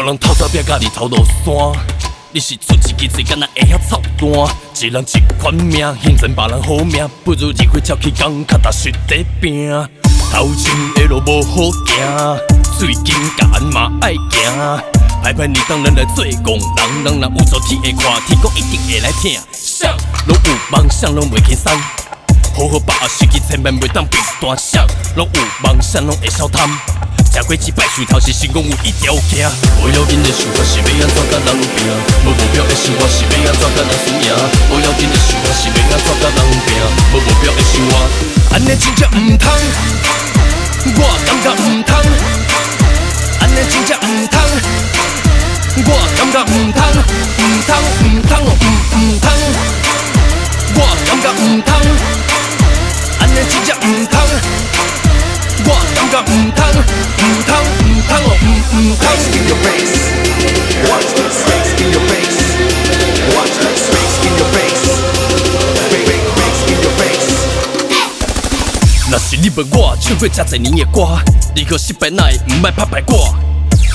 人偷走壁甲日头落山。你是出一支嘴，敢若会晓操蛋？一人一款命，嫌钱别人好命，不如日花跳起工，较踏实地拼。头前的路无好行，最近甲俺嘛爱行。歹歹你当咱来做工人，人若有错天会看，天公一定会来听。谁拢有梦想，拢袂轻松。好好把握时机，千万袂当被单谁拢有梦想，拢会小贪。吃过一摆树头是成功有一条行，无要紧的想法是要安怎甲人拼，无目标的生活是要安怎甲人输赢，无要紧的想法是要安怎甲人拼，无目标的生活，安尼真正唔通，我感觉唔通，安尼真正唔通，我感觉唔通，唔通唔通哦唔通，我感觉唔通，安尼真正唔通。我感觉唔通，唔通，唔通哦，唔通。In your face, watch the snakes in your face, watch the snakes in your face, snakes in your face. 若是你问我唱过遮侪年的歌，你可失败哪会唔爱拍牌歌？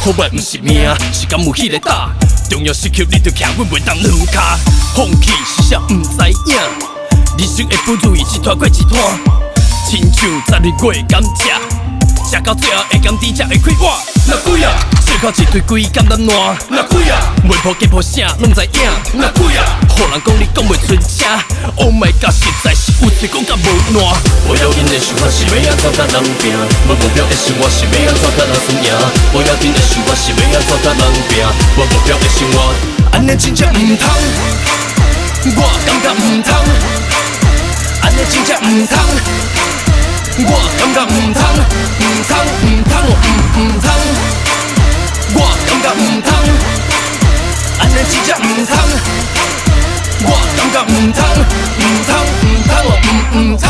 好歹唔是命，是敢有迄个打？重要是求你着徛稳袂当两骹，放弃是啥唔知影？人生会不如意一拖过一拖。亲像12月甘蔗，食到最后会甘甜才会开碗。哪鬼啊？烧烤一堆鬼甘咱烂。哪鬼啊？媒婆吉婆啥拢知影。哪鬼啊？互人讲你讲袂出声。Oh my god， 实在是有嘴讲甲无烂。无要紧的想法是要安怎甲人拼，无目标的生活是要安怎甲人输赢。无要紧的想法是要安怎甲人拼，无目标的生活，安尼真正唔通。我感觉唔通，安尼真正唔通。我感觉唔通，唔通，唔通哦，唔通。我感觉唔通，安尼真正唔通。我感觉唔通，唔通，唔通哦，唔通。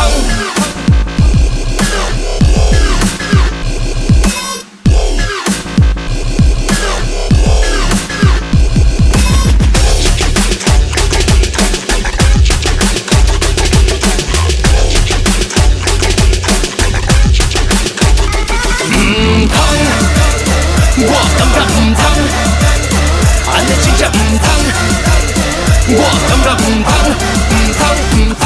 我感觉唔通，安尼真正唔通。我感觉唔通，唔通，唔通。